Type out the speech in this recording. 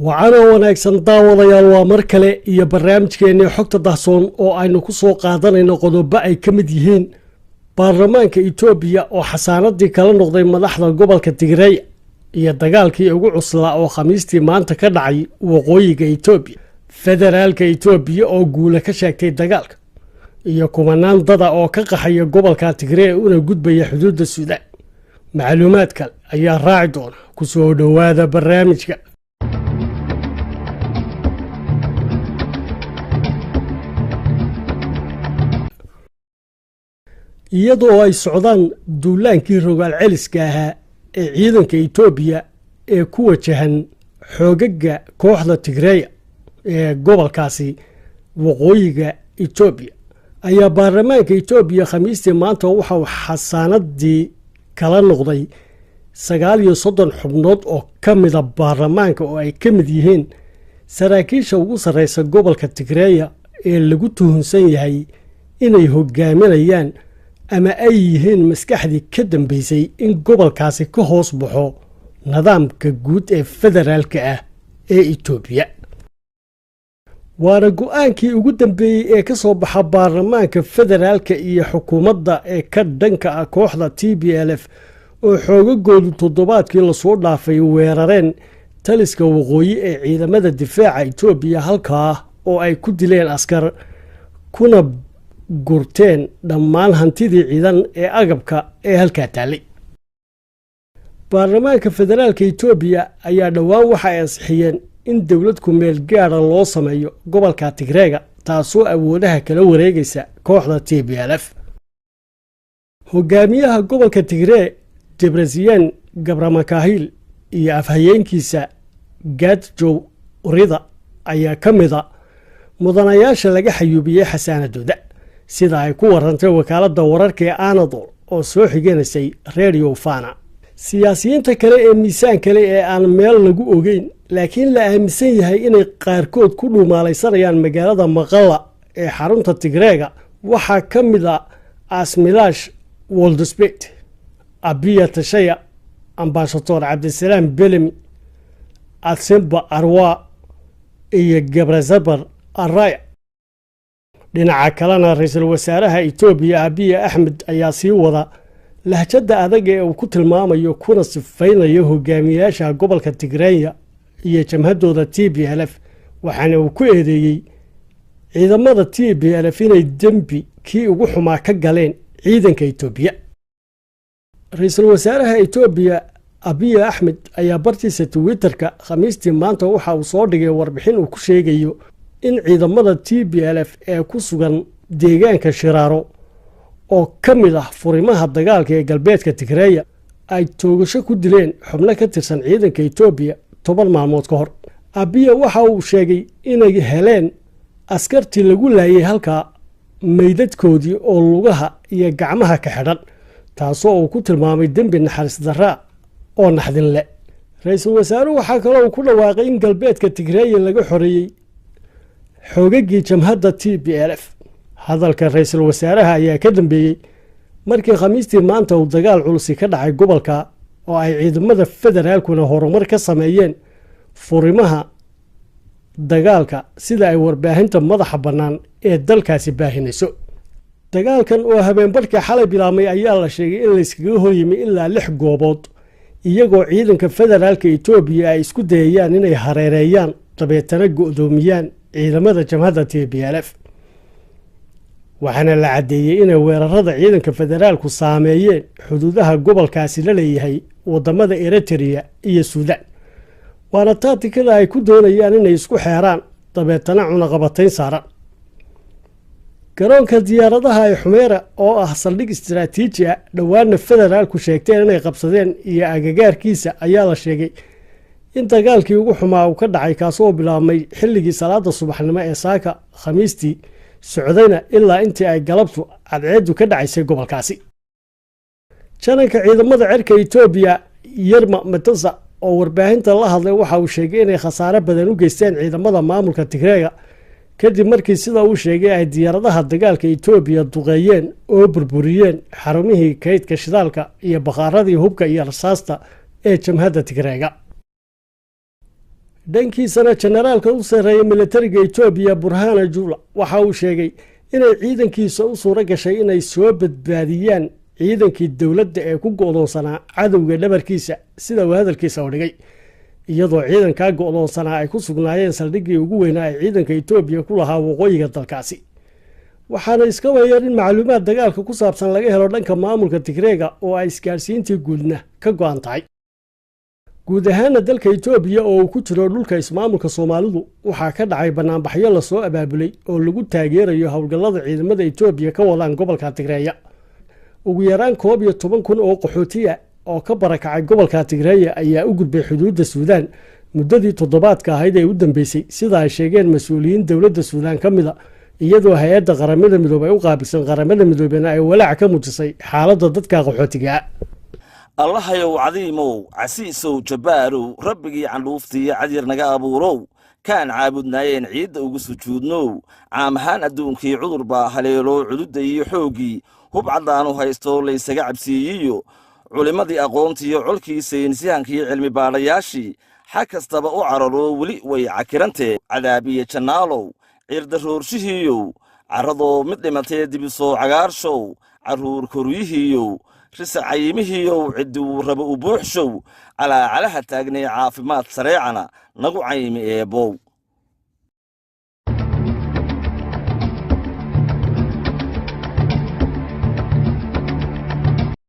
وعنا wanaagsan daawadayaal waa mar kale iyo barnaamijkeena xogta dahsoon oo aynu ku soo qaadanayno qodobo ay kamid yihiin baarlamaanka Itoobiya oo xasaanadii kala noqday madaxda gobolka Tigray iyo dagaalkii ugu cuslaa oo Khamiistii maanta ka dhacay waqooyiga Itoobiya federaalka Itoobiya oo guul ka sheegtay dagaalka iyo kumanaan dad oo ka qaxaya gobolka Tigray una gudbaya xuduudda Suudaan macluumaad kale ayaa raaci doona ku soo dhawaada barnaamijka iyadoo ay socdaan duulaankii rogaal celiska ahaa ee ciidanka Itoobiya ee ku wajahan xoogaga kooxda Tigray ee gobolkaasi waqooyiga Itoobiya ayaa baarlamaanka Itoobiya Khamiistii maanta waxa uu xasaanadii kala noqday 39 xubnood oo kamid ah baarlamaanka oo ay kamid yihiin saraakiisha ugu sareysa gobolka Tigray ee lagu tuhunsan yahay inay hogaaminayaan ama ay yihiin maskaxdii ka dambeysay in gobolkaasi ka hoos baxo nidaamka guud ee federaalka ah ee Itoobiya waana go'aankii ugu dambeeyay ee ka soo baxa baarlamaanka federaalka iyo xukuumadda ee ka dhanka ah kooxda TPLF oo xoogagoodu toddobaadkii la soo dhaafay weerareen taliska waqooyi ee ciidamada difaaca Itoobiya halkaa oo ay ku dileen askar kuna gurteen dhammaan hantidii ciidan ee agabka ee halka taalay baarlamaanka federaalka Itoobiya ayaa dhawaan waxa ay ansixiyeen in dawlad ku meel gaar ah loo sameeyo gobolka Tigray taasoo awoodaha kala wareegaysa kooxda TPLF hogaamiyaha gobolka Tigray Debretsion Gabramakaahil iyo afhayeenkiisa Getachew Reda ayaa kamida mudanayaasha laga xayuubiyay xasaanadooda sida ay ku warantay wakaaladda wararka ee Anadolu oo soo xigeynayay Radio Fana siyaasiyiinta kale ee miisaan kale ee aan meel lagu ogeyn laakiin la aaminsan yahay inay qaarkood ku dhumaalaysanayaan magaalada Maqalla ee xarunta Tigray waxa kamid ah Asmilash Woldspet Abiya Tashaya Ambassador Abdesalaam Belemi Atsemba Arwa iyo Gabrazabar Araya dhinaca kalena ra'iisul wasaaraha Itoobiya Abiy Ahmed ayaa sii wada lahjada adag ee uu ku tilmaamayo kuna sifaynayo hogaamiyaasha gobolka Tigray iyo jamhadooda TPLF waxaana uu ku eedeeyay ciidamada TPLF inay dambi kii ugu xumaa ka galeen ciidanka Itoobiya ra'iisul wasaaraha Itoobiya Abiy Ahmed ayaa bartiisa Twitterka Khamiistii maanta waxa uu soo dhigay warbixin uu ku sheegayo in ciidamada TPLF ee ku sugan deegaanka Shiraaro oo kamid ah furimaha dagaalka ee galbeedka Tigray ay toogasho ku dileen xubno ka tirsan ciidanka Itoobiya 10 maalmood ka hor Abiy waxa uu sheegay inay heleen askartii lagu laayay halka meydadkoodii oo lugaha iyo gacmaha ka xidhan taasoo uu ku tilmaamay dambi naxariis darra oo naxdin leh ra'iisul wasaaruhu waxa kale oo ku dhawaaqay in galbeedka Tigray laga xoreeyay xoogagii jamhadda TPLF hadalka ra'iisul wasaaraha ayaa ka dambeeyay markii Khamiistii maanta uu dagaal culus ka dhacay gobolka oo ay ciidamada federaalkuna horumar ka sameeyeen furimaha dagaalka sida ay warbaahinta madaxa bannaan ee dalkaasi baahinayso dagaalkan oo habeen barkii xalay bilaabmay ayaa la sheegay in la iskaga horyimay ilaa 6 goobood iyagoo ciidanka federaalka Itoobiya ay isku dayayaan inay hareereeyaan dabeetana go'doomiyaan ciidamada jamhadda TPLF waxaana la cadeeyay in weerarada ciidanka federaalku saameeyeen xuduudaha gobolkaasi la leeyahay wadamada Eritrea iyo Suudaan waana taatikada ay ku doonayaan inay isku xeeraan dabeetana cunaqabatayn saaran garoonka diyaaradaha ee Xumeera oo ah saldhig istiraatiiji ah dhawaana federaalku sheegteen inay qabsadeen iyo agagaarkiisa ayaa la sheegay in dagaalkii ugu xumaa uu ka dhacay kaasoo bilaabmay xilligii salaada subaxnimo ee saaka Khamiistii socdayna ilaa intii ay galabtu cadceedu ka dhacaysay gobolkaasi jananka ciidamada cirka Itoobiya Yerma Matasa oo warbaahinta la hadlay waxa uu sheegay inay khasaare badan u geysteen ciidamada maamulka Tigray kadib markii sida uu sheegay ay diyaaradaha dagaalka Itoobiya duqeeyeen oo burburiyeen xarumihii kaydka shidaalka iyo bakhaarradii hubka iyo rasaasta ee jamhadda Tigray dhankiisana jenaraalka u sarreeya militariga Itoobiya Burhana Jula waxa uu sheegay inay ciidankiisa u suura gashay inay soo badbaadiyaan ciidankii dowladda ee ku go'doonsanaa cadowga dhabarkiisa sida uu hadalkiisa u dhigay iyadoo ciidanka go'doonsanaa ay ku sugnaayeen saldhiggii ugu weynaa ee ciidanka Itoobiya ku lahaa waqooyiga dalkaasi waxaana iska weeyar in macluumaad dagaalka ku saabsan laga helo dhanka maamulka Tigreega oo ay isgaarsiintii guudna ka go'an tahay guud ahaan dalka Itoobiya oo uu ku jiro dhulka ismaamulka Soomaalidu waxa ka dhacay banaanbaxyo la soo abaabulay oo lagu taageerayo hawlgallada ciidamada Itoobiya ka wadaan gobolka Tigreeya ugu yaraan 11,000 oo qaxootiya oo ka barakacay gobolka Tigreeya ayaa u gudbay xuduudda Suudaan muddadii toddobaadka ahayd ee u dambeysay sida ay sheegeen mas'uuliyiin dawladda Suudaan ka mid ah iyadoo hay'adda qaramada midoobay u qaabilsan qaramada midoobay ay walaac ka muujisay xaaladda dadka qaxootiga الله يو عظيمو عسيسو جبارو ربي عنوفتي عدير نقا أبوروو كان عابدنا ينعيد وقسو جودنو عامهان أدونكي عذر با هليلو عدود يحوقي هب عدانو هايستو ليس قعب سيييو علمدي أقونتي علكي سينسيانكي علمي بالياشي حكستبا عررو ولي ويعكرنتي عذابية شنالو عرد رورشيهيو عرضو مثل ما تيدي بسو عقارشو عرور كرويهيو رسع عيمهيو عدو ربو بوحشو على تاقني عافمات سريعنا نقو عيمي ايبو